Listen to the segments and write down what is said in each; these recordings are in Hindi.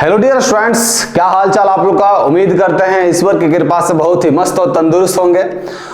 हेलो डियर स्टूडेंट्स, क्या हाल चाल आप लोग का। उम्मीद करते हैं ईश्वर की कृपा से बहुत ही मस्त और तंदुरुस्त होंगे।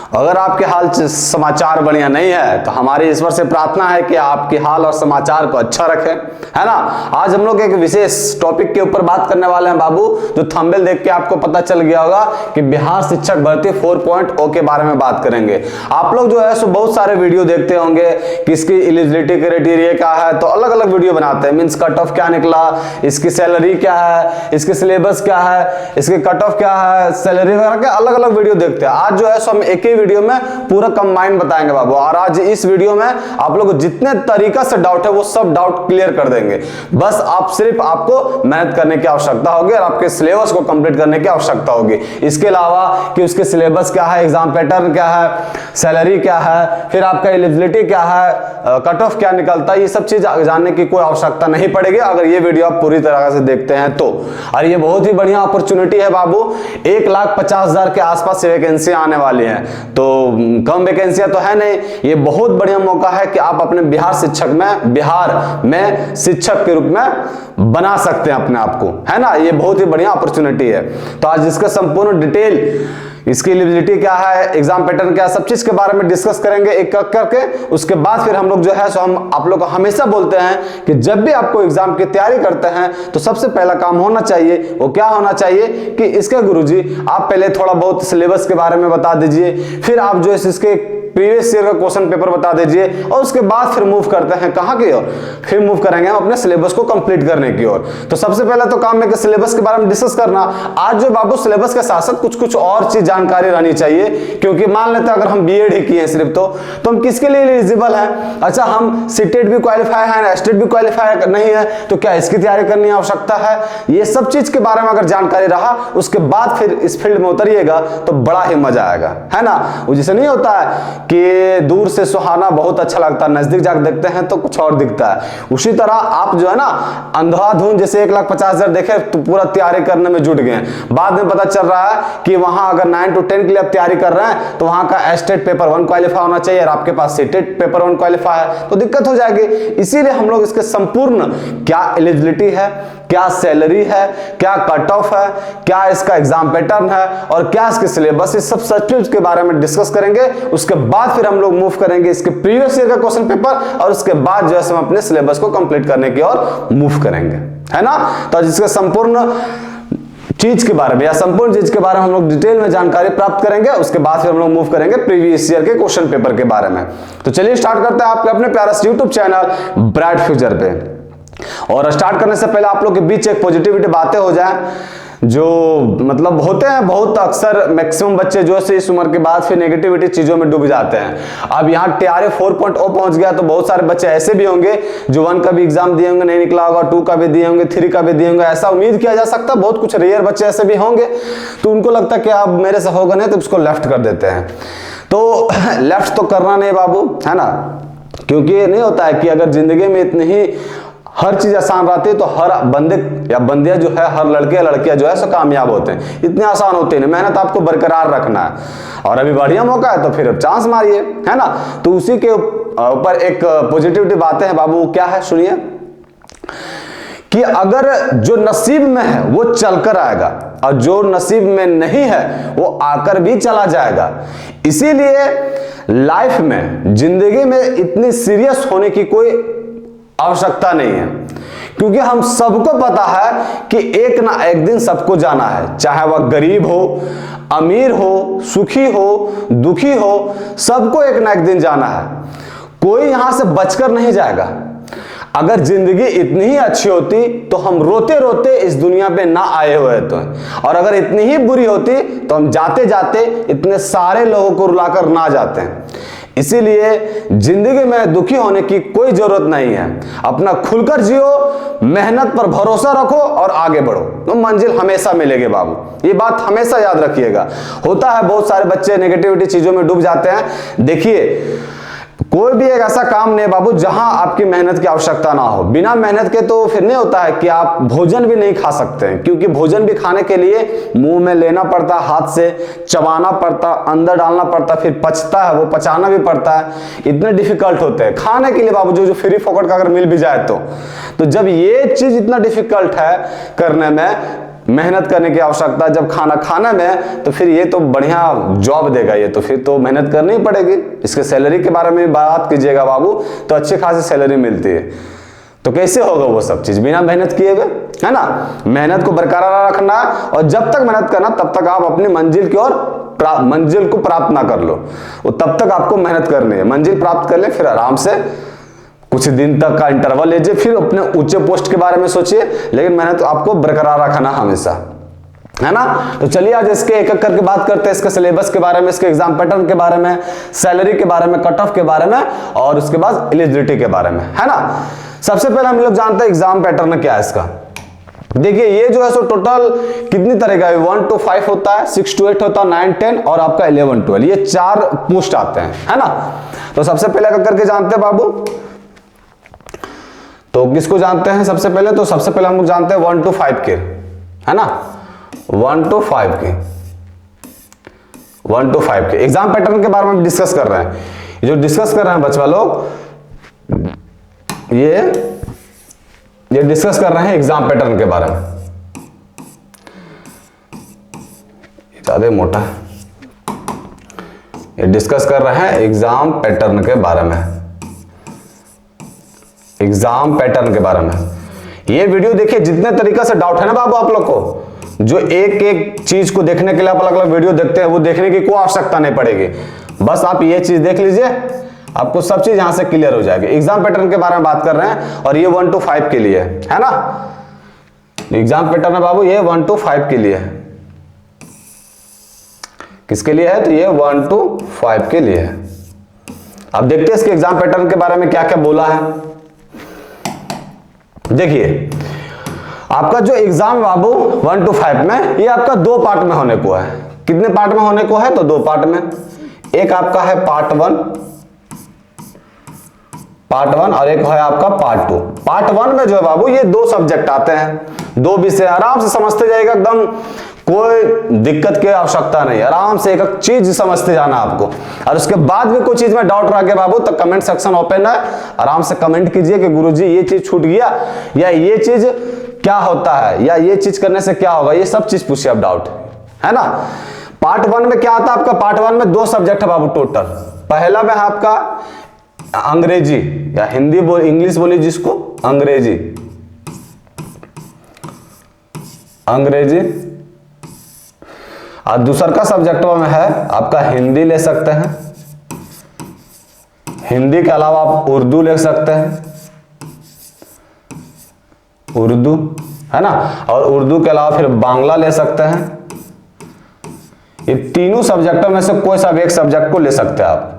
अगर आपके हाल समाचार बढ़िया नहीं है तो हमारी ईश्वर से प्रार्थना है कि आपकी हाल और समाचार को अच्छा रखें, है ना। आज हम लोग एक विशेष टॉपिक के ऊपर बात करने वाले हैं बाबू, जो थंबनेल देख के आपको पता चल गया होगा कि बिहार शिक्षक भर्ती 4.0 के बारे में बात करेंगे। आप लोग जो है सो बहुत सारे वीडियो देखते होंगे कि इसकी एलिजिबिलिटी क्राइटेरिया क्या है, तो अलग अलग वीडियो बनाते हैं। मींस कट ऑफ क्या निकला, इसकी सैलरी क्या है, इसके सिलेबस क्या है, इसके कट ऑफ क्या है, सैलरी वगैरह के अलग अलग वीडियो देखते हैं। आज जो है सो हम एक ही वीडियो में पूरा कंबाइन बताएंगे बाबू, और आज इस वीडियो में आप लोग जितने तरीका से डाउट है वो सब डाउट क्लियर कर देंगे। बस आपको मेहनत करने की आवश्यकता होगी और आपके सिलेबस को कंप्लीट करने की आवश्यकता होगी। इसके अलावा कि उसके सिलेबस क्या है, एग्जाम पैटर्न क्या है, सैलरी क्या है, फिर आपका एलिजिबिलिटी क्या है, कट ऑफ क्या निकलता है, ये सब चीज जानने की कोई आवश्यकता नहीं पड़ेगी अगर ये वीडियो आप पूरी तरह से देखते हैं तो। और ये बहुत ही बढ़िया अपॉर्चुनिटी है बाबू, 1,50,000 के आसपास वैकेंसी आने वाली है, तो कम वैकेंसियां तो है नहीं। ये बहुत बढ़िया मौका है कि आप अपने बिहार में शिक्षक के रूप में बना सकते हैं अपने आप को, है ना। ये बहुत ही बढ़िया अपॉर्चुनिटी है। तो आज इसका संपूर्ण डिटेल, इसकी एलिजिबिलिटी क्या है, एग्जाम पैटर्न क्या है, सब चीज के बारे में डिस्कस करेंगे एक एक करके। उसके बाद फिर हम लोग जो है सो हम आप लोग को हमेशा बोलते हैं कि जब भी आपको एग्जाम की तैयारी करते हैं तो सबसे पहला काम होना चाहिए, वो क्या होना चाहिए कि इसके गुरुजी आप पहले थोड़ा बहुत सिलेबस के बारे में बता दीजिए, फिर आप जो है इसके प्रीवियस ईयर का क्वेश्चन पेपर बता दीजिए, और उसके बाद फिर मूव करते हैं कहां की ओर, फिर मूव करेंगे हम अपने सिलेबस को कंप्लीट करने की ओर। तो सबसे पहले तो काम है कि सिलेबस के बारे में डिस्कस करना। आज जो बाबू सिलेबस के साथ साथ कुछ और चीज जानकारी रहनी चाहिए, क्योंकि मान लेते हैं अगर हम बीएड ही किए हैं सिर्फ तो हम किसके लिए एलिजिबल हैं। अच्छा, हम सीटेट भी क्वालिफाई है, एस्टेट भी क्वालिफाई नहीं है, तो क्या इसकी तैयारी करने की आवश्यकता है। ये सब चीज के बारे में अगर जानकारी रहा, उसके बाद फिर इस फील्ड में उतरिएगा तो बड़ा ही मजा आएगा, है ना। वो जैसे नहीं होता है कि दूर से सुहाना बहुत अच्छा लगता है, नजदीक जाकर देखते हैं तो कुछ और दिखता है। उसी तरह आप जो है ना अंधाधुंध जैसे 1,50,000 देखे तो पूरा तैयारी करने में जुट गए, बाद में पता चल रहा है कि वहां अगर 9 to 10 के लिए आप तैयारी कर रहे हैं तो वहां का एस्टेट पेपर 1 क्वालिफाई होना चाहिए और आपके पास सीटेट पेपर 1 क्वालिफाई है, तो दिक्कत हो जाएगी। इसीलिए हम लोग इसके संपूर्ण क्या एलिजिबिलिटी है, क्या सैलरी है, क्या कट ऑफ है, क्या इसका एग्जाम पैटर्न है और क्या इसके सिलेबस, इस सब चीज के बारे में डिस्कस करेंगे। उसके बाद फिर हम लोग मूव करेंगे इसके प्रीवियस ईयर का क्वेश्चन पेपर, और उसके बाद जो है हम अपने सिलेबस को कंप्लीट करने की ओर मूव करेंगे, है ना। तो जिसके संपूर्ण चीज के बारे में या संपूर्ण चीज के बारे में हम लोग डिटेल में जानकारी प्राप्त करेंगे। उसके बाद फिर हम लोग मूव करेंगे प्रीवियस ईयर के क्वेश्चन पेपर के बारे में। तो चलिए स्टार्ट करते हैं आपके अपने प्यारे यूट्यूब चैनल ब्राइट फ्यूचर पे। और स्टार्ट करने से पहले आप लोग के बीच एक पॉजिटिविटी बातें हो जाए, जो मतलब होते हैं बहुत अक्सर मैक्सिमम बच्चे जो है इस उम्र के बाद फिर नेगेटिविटी चीजों में डूब जाते हैं। अब यहाँ टीआरए 4.0 पहुंच गया तो बहुत सारे बच्चे ऐसे भी होंगे जो 1 का भी एग्जाम दिए होंगे, नहीं निकला होगा, 2 का भी दिए होंगे, 3 का भी दिए होंगे, ऐसा उम्मीद किया जा सकता है। बहुत कुछ रेयर बच्चे ऐसे भी होंगे, तो उनको लगता है कि अब मेरे से होगा नहीं तो उसको लेफ्ट कर देते हैं। तो लेफ्ट तो करना नहीं बाबू, है ना, क्योंकि ये नहीं होता है कि अगर जिंदगी में इतनी ही हर चीज आसान रहती है तो हर बंदे या बंदियां जो है, हर लड़के या लड़कियां जो है सो कामयाब होते हैं। इतने आसान होते नहीं, मेहनत आपको बरकरार रखना है और अभी बढ़िया मौका है तो फिर अब चांस मारिए, है ना। तो उसी के ऊपर एक पॉजिटिविटी बातें हैं बाबू, क्या है सुनिए, कि अगर जो नसीब में है वो चलकर आएगा और जो नसीब में नहीं है वो आकर भी चला जाएगा। इसीलिए लाइफ में, जिंदगी में इतनी सीरियस होने की कोई आवश्यकता नहीं है, क्योंकि हम सबको पता है कि एक ना एक दिन सबको जाना है, चाहे वह गरीब हो, अमीर हो, सुखी हो, दुखी हो, सबको एक ना एक दिन जाना है। कोई यहां से बचकर नहीं जाएगा। अगर जिंदगी इतनी ही अच्छी होती तो हम रोते रोते इस दुनिया पे ना आए हुए तो, और अगर इतनी ही बुरी होती तो हम जाते जाते इतने सारे लोगों को रुलाकर ना जाते हैं। इसीलिए जिंदगी में दुखी होने की कोई जरूरत नहीं है। अपना खुलकर जियो, मेहनत पर भरोसा रखो और आगे बढ़ो, तो मंजिल हमेशा मिलेगी बाबू। ये बात हमेशा याद रखिएगा। होता है बहुत सारे बच्चे नेगेटिविटी चीजों में डूब जाते हैं। देखिए कोई भी एक ऐसा काम नहीं है बाबू जहां आपकी मेहनत की आवश्यकता ना हो। बिना मेहनत के तो फिर नहीं होता है कि आप भोजन भी नहीं खा सकते हैं, क्योंकि भोजन भी खाने के लिए मुंह में लेना पड़ता, हाथ से चबाना पड़ता, अंदर डालना पड़ता, फिर पचता है, वो पचाना भी पड़ता है। इतने डिफिकल्ट होते हैं खाने के लिए बाबू, जो फ्री फोकट का अगर मिल भी जाए तो जब ये चीज इतना डिफिकल्ट है करने में, मेहनत करने की आवश्यकता जब खाना खाने में, तो फिर ये तो बढ़िया जॉब देगा, ये तो फिर तो मेहनत करनी ही पड़ेगी। इसके सैलरी के बारे में बात कीजिएगा बाबू तो अच्छी खासी सैलरी मिलती है। तो कैसे होगा वो सब चीज बिना मेहनत किए हुए, है ना। मेहनत को बरकरार रखना, और जब तक मेहनत करना तब तक आप अपनी मंजिल की ओर मंजिल को प्राप्त ना कर लो, तब तक आपको मेहनत करनी है। मंजिल प्राप्त कर ले, फिर आराम से कुछ दिन तक का इंटरवल लीजिए, फिर अपने ऊंचे पोस्ट के बारे में सोचिए, लेकिन मेहनत आपको बरकरार रखना हमेशा, है ना। तो चलिए आज इसके एक एक करके बात करते हैं, इसके सिलेबस के बारे में, इसके एग्जाम पैटर्न के बारे में, सैलरी के बारे में, कट ऑफ के बारे में, और उसके बाद एलिजिबिलिटी के बारे में, है ना। सबसे पहले हम लोग जानते हैं एग्जाम पैटर्न क्या है इसका। देखिए ये जो है सो टोटल कितनी तरह का 1 to 5 होता है, 6 to 8 होता है, 9, 10 और आपका 11, 12, ये 4 पोस्ट आते हैं, है ना। तो सबसे पहले करके जानते हैं बाबू, तो किसको जानते हैं सबसे पहले, तो सबसे पहले हम लोग जानते हैं 1 to 5 के, है ना। 1 to 5 के, 1 to 5 के एग्जाम पैटर्न के बारे में डिस्कस कर रहे हैं। जो डिस्कस कर रहे हैं बच्चा लोग, ये डिस्कस कर रहे हैं एग्जाम पैटर्न के बारे में। ज्यादा मोटा है, ये डिस्कस कर रहे हैं एग्जाम पैटर्न के बारे में, एग्जाम पैटर्न के बारे में। ये वीडियो देखिए, जितने तरीके से डाउट है ना बाबू आप लोग को, जो एक एक चीज को देखने के लिए आप अलग अलग वीडियो देखते हैं, वो देखने की कोई आवश्यकता नहीं पड़ेगी। बस आप ये चीज देख लीजिए, आपको सब चीज यहां से क्लियर हो जाएगी। एग्जाम पैटर्न के बारे में बात कर रहे हैं, और ये 1 to 5 के लिए है ना। एग्जाम पैटर्न है बाबू, ये 1 to 5 के लिए है। किसके लिए है, तो ये 1 to 5 के लिए है। अब देखते हैं इसके एग्जाम पैटर्न के बारे में क्या क्या बोला है। देखिए आपका जो एग्जाम बाबू 1 to 5 में, ये आपका 2 पार्ट में होने को है। कितने पार्ट में होने को है, तो 2 पार्ट में। एक आपका है पार्ट 1 और एक है आपका पार्ट 2। पार्ट 1 में जो है बाबू, ये 2 सब्जेक्ट आते हैं, 2 विषय, आराम से समझते जाएगा, एकदम कोई दिक्कत की आवश्यकता नहीं, आराम से एक एक चीज समझते जाना आपको। और उसके बाद भी कोई चीज में डाउट रह गया बाबू, तो कमेंट सेक्शन ओपन है, आराम से कमेंट कीजिए कि गुरुजी ये चीज छूट गया, या ये चीज क्या होता है, या ये चीज करने से क्या होगा, ये सब चीज पूछिए आप, डाउट है ना। पार्ट 1 में क्या आता है आपका, पार्ट 1 में 2 सब्जेक्ट है बाबू टोटल। पहला में है आपका अंग्रेजी या हिंदी इंग्लिश बोली जिसको, अंग्रेजी। और दूसरा का सब्जेक्ट में है आपका हिंदी ले सकते हैं, हिंदी के अलावा आप उर्दू ले सकते हैं, उर्दू, है ना। और उर्दू के अलावा फिर बांग्ला ले सकते हैं। ये तीनों सब्जेक्टों में से कोई सा भी एक सब्जेक्ट को ले सकते हैं आप,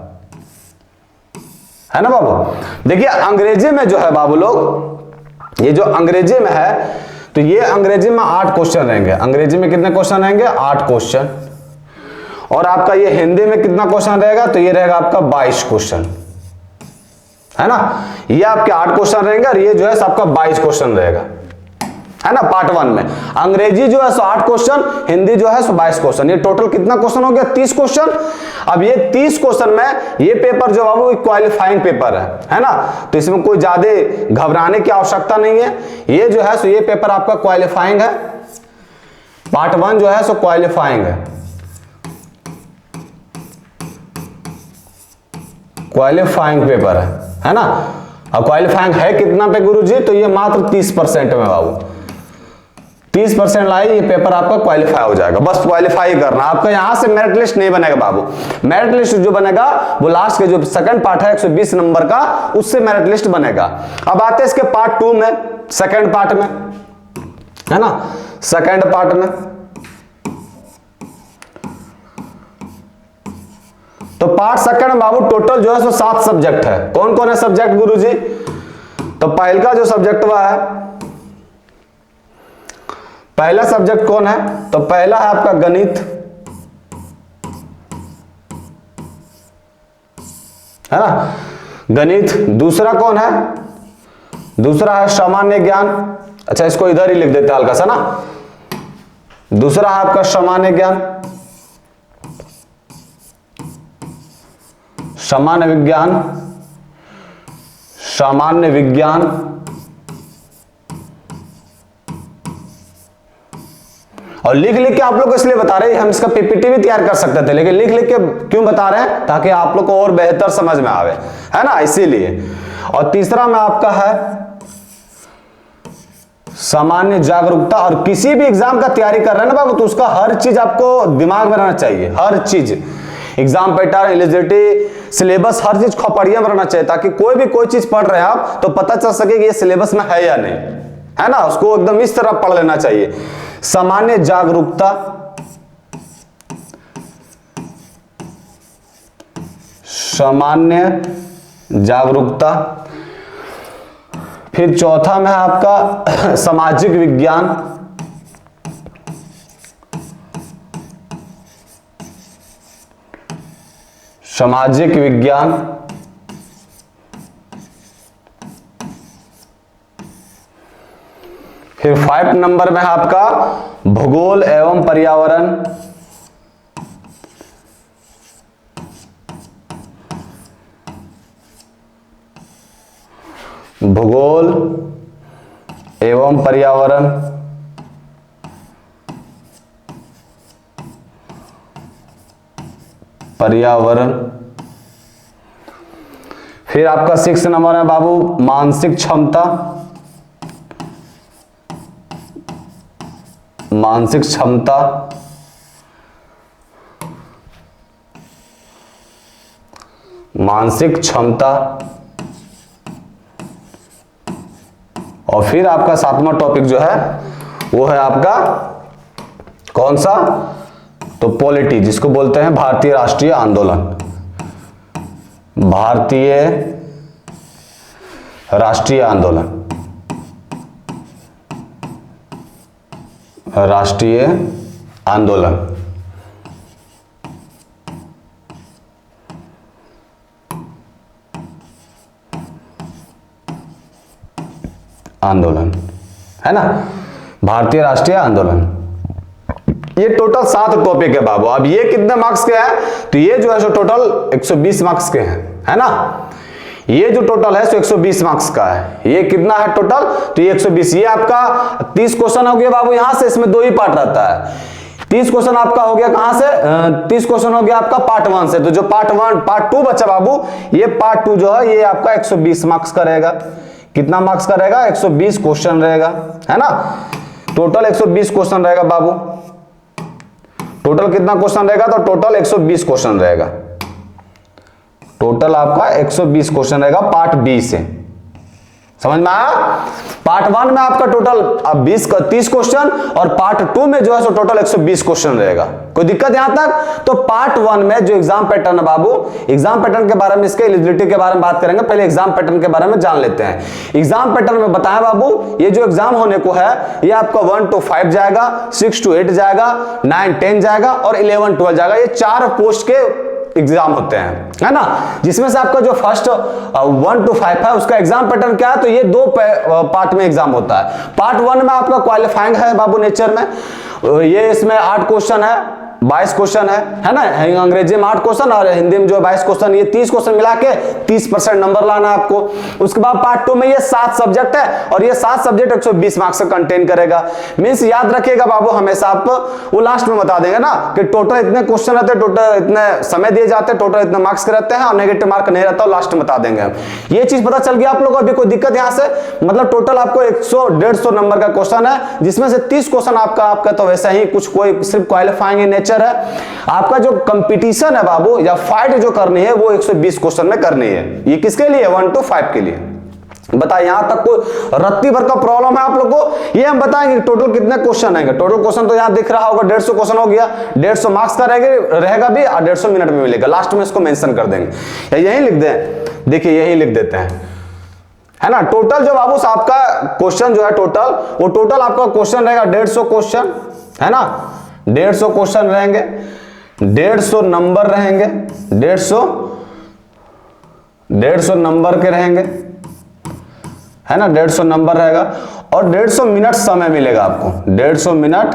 है ना बाबू। देखिए अंग्रेजी में जो है बाबू लोग, ये जो अंग्रेजी में है, तो ये अंग्रेजी में 8 क्वेश्चन रहेंगे। अंग्रेजी में कितने क्वेश्चन रहेंगे, 8 क्वेश्चन। और आपका ये हिंदी में कितना क्वेश्चन रहेगा, तो ये रहेगा आपका 22 क्वेश्चन, है ना। ये आपके 8 क्वेश्चन रहेंगे, और ये जो है सबका 22 क्वेश्चन रहेगा, है ना। पार्ट 1 में अंग्रेजी जो है 8 क्वेश्चन, हिंदी जो है 22 क्वेश्चन। ये टोटल कितना क्वेश्चन हो गया, 30 क्वेश्चन। अब ये 30 क्वेश्चन में ये पेपर जो है वो क्वालिफाइंग पेपर है ना। तो इसमें कोई ज्यादा घबराने की आवश्यकता नहीं है। ये जो है सो ये पेपर आपका क्वालिफाइंग है। पार्ट 1 जो है सो क्वालिफाइंग है, क्वालिफाइंग पेपर है ना। अब क्वालिफाइंग है कितना पे गुरुजी, तो ये मात्र 30% में बाबू, 30% लाए, ये पेपर आपका क्वालिफाई हो जाएगा। बस क्वालिफाई करना, आपका यहां से मेरिट लिस्ट नहीं बनेगा बाबू। मेरिट लिस्ट जो बनेगा वो लास्ट के जो सेकंड पार्ट है 120 नंबर का, उससे मेरिट लिस्ट बनेगा। अब आते हैं इसके पार्ट 2 में, सेकंड पार्ट में, है ना, सेकंड पार्ट में। तो पार्ट सेकंड में बाबू टोटल जो है सो 7 सब्जेक्ट है। कौन कौन है सब्जेक्ट गुरुजी, तो पहला जो सब्जेक्ट हुआ है, पहला सब्जेक्ट कौन है, तो पहला है आपका गणित, है ना। गणित। दूसरा कौन है? दूसरा है सामान्य ज्ञान। अच्छा, इसको इधर ही लिख देते हैं हल्का सा ना। दूसरा है आपका सामान्य ज्ञान, सामान्य विज्ञान, सामान्य विज्ञान। और लिख लिख के आप लोग को इसलिए बता रहे हैं, हम इसका पीपीटी भी तैयार कर सकते थे, लेकिन लिख लिख के क्यों बता रहे हैं? ताकि आप लोग को और बेहतर समझ में आवे, है ना, इसीलिए। और तीसरा में आपका है सामान्य जागरूकता। और किसी भी एग्जाम का तैयारी कर रहे हैं ना बाबू, तो उसका हर चीज आपको दिमाग में रहना चाहिए, हर चीज, एग्जाम पैटर्न, एलिजिबिलिटी, सिलेबस, हर चीज खोपड़िया में रहना चाहिए, ताकि कोई चीज पढ़ रहे हैं आप तो पता चल सके कि ये सिलेबस में है या नहीं, है ना। उसको एकदम इस तरह पढ़ लेना चाहिए। सामान्य जागरूकता, सामान्य जागरूकता। फिर चौथा में है आपका सामाजिक विज्ञान, सामाजिक विज्ञान। फिर 5 नंबर में है आपका भूगोल एवं पर्यावरण, भूगोल एवं पर्यावरण। पर्यावरण। फिर आपका 6 नंबर है बाबू मानसिक क्षमता, मानसिक क्षमता। मानसिक क्षमता। और फिर आपका 7वां टॉपिक जो है वो है आपका कौन सा? तो पॉलिटी, जिसको बोलते हैं भारतीय राष्ट्रीय आंदोलन, भारतीय राष्ट्रीय आंदोलन, राष्ट्रीय आंदोलन। आंदोलन, है ना, भारतीय राष्ट्रीय आंदोलन। ये टोटल 7 टॉपिक है बाबू। अब ये कितने मार्क्स के हैं? तो ये जो है सो टोटल 120 मार्क्स के हैं, है ना। ये जो टोटल है सो 120 मार्क्स का है। ये कितना है टोटल? तो ये 120। ये आपका 30 क्वेश्चन हो गया बाबू यहां से, इसमें 2 ही पार्ट रहता है। 30 क्वेश्चन आपका हो गया कहां से? 30 क्वेश्चन हो गया आपका पार्ट 1 से। तो जो पार्ट 2 बचा बाबू, ये पार्ट 2 जो है ये आपका 120 मार्क्स का रहेगा। कितना मार्क्स का रहेगा? 120 क्वेश्चन रहेगा, है ना। टोटल 120 क्वेश्चन रहेगा बाबू। टोटल कितना क्वेश्चन रहेगा? तो टोटल 120 क्वेश्चन रहेगा। टोटल आपका 120 क्वेश्चन रहेगा पार्ट बी से। समझ में आया? पार्ट 1 में आपका टोटल 30 क्वेश्चन और पार्ट 2 में जो है सो टोटल 120 क्वेश्चन रहेगा। कोई दिक्कत यहां तक? तो पार्ट 1 में जो एग्जाम पैटर्न है बाबू, एग्जाम पैटर्न के बारे में, इसके एलिजिबिलिटी के बारे में बात करेंगे। पहले एग्जाम पैटर्न के बारे में जान लेते हैं। एग्जाम पैटर्न में बताया बाबू, ये जो एग्जाम होने को है ये आपका 1 to 5 जाएगा, 6 to 8 जाएगा, 9, 10 जाएगा और 11, 12 जाएगा। ये 4 पोस्ट के एग्जाम होते हैं, है ना। जिसमें से आपका जो फर्स्ट 1 to 5 है उसका एग्जाम पैटर्न क्या है? तो ये 2 पार्ट में एग्जाम होता है। पार्ट 1 में आपका क्वालिफाइंग है बाबू नेचर में, ये इसमें 8 क्वेश्चन है, 22 क्वेश्चन है ना। अंग्रेजी में 8 क्वेश्चन और हिंदी में जो 22 क्वेश्चन, ये 30 क्वेश्चन मिला के 30% नंबर लाना है आपको। उसके बाद पार्ट 2 में ये 7 सब्जेक्ट है और ये 7 सब्जेक्ट 120 मार्क्स का कंटेन करेगा। मींस याद रखिएगा बाबू, हमेशा आप वो लास्ट में बता देंगे ना कि टोटल इतने क्वेश्चन रहते हैं, टोटल इतने समय दिए जाते हैं, टोटल इतने मार्क्स के रहते हैं और नेगेटिव मार्क नहीं रहता, लास्ट में बता देंगे हम। ये चीज पता चल गया आप लोगों को? अभी कोई दिक्कत यहां से? मतलब टोटल आपको 100-150 नंबर का क्वेश्चन है, जिसमें से 30 क्वेश्चन आपका तो वैसा ही कुछ, कोई सिर्फ क्वालिफाइंग इन नेचर है। आपका जो कंपटीशन है बाबू या फाइट जो करनी है वो 120 क्वेश्चन में करनी है। ये किसके लिए? 1 to 5 के लिए। बताइए, यहां तक कोई रत्ती भर का प्रॉब्लम है आप लोगों को? ये हम बताएंगे टोटल कितने क्वेश्चन आएंगे। टोटल क्वेश्चन तो यहां दिख रहा होगा 150 क्वेश्चन हो गया, 150 मार्क्स का रहेगा भी और 150 मिनट में मिलेगा। लास्ट में इसको मेंशन कर देंगे, यही लिख दें। देखिए यही लिख देते हैं, है ना। टोटल जो बाबू आपका क्वेश्चन जो है टोटल, वो टोटल आपका क्वेश्चन रहेगा 150 क्वेश्चन, है ना। 150 क्वेश्चन रहेंगे, 150 नंबर रहेंगे, 150 150 नंबर के रहेंगे, है ना, 150 नंबर रहेगा और 150 मिनट समय मिलेगा आपको, 150 मिनट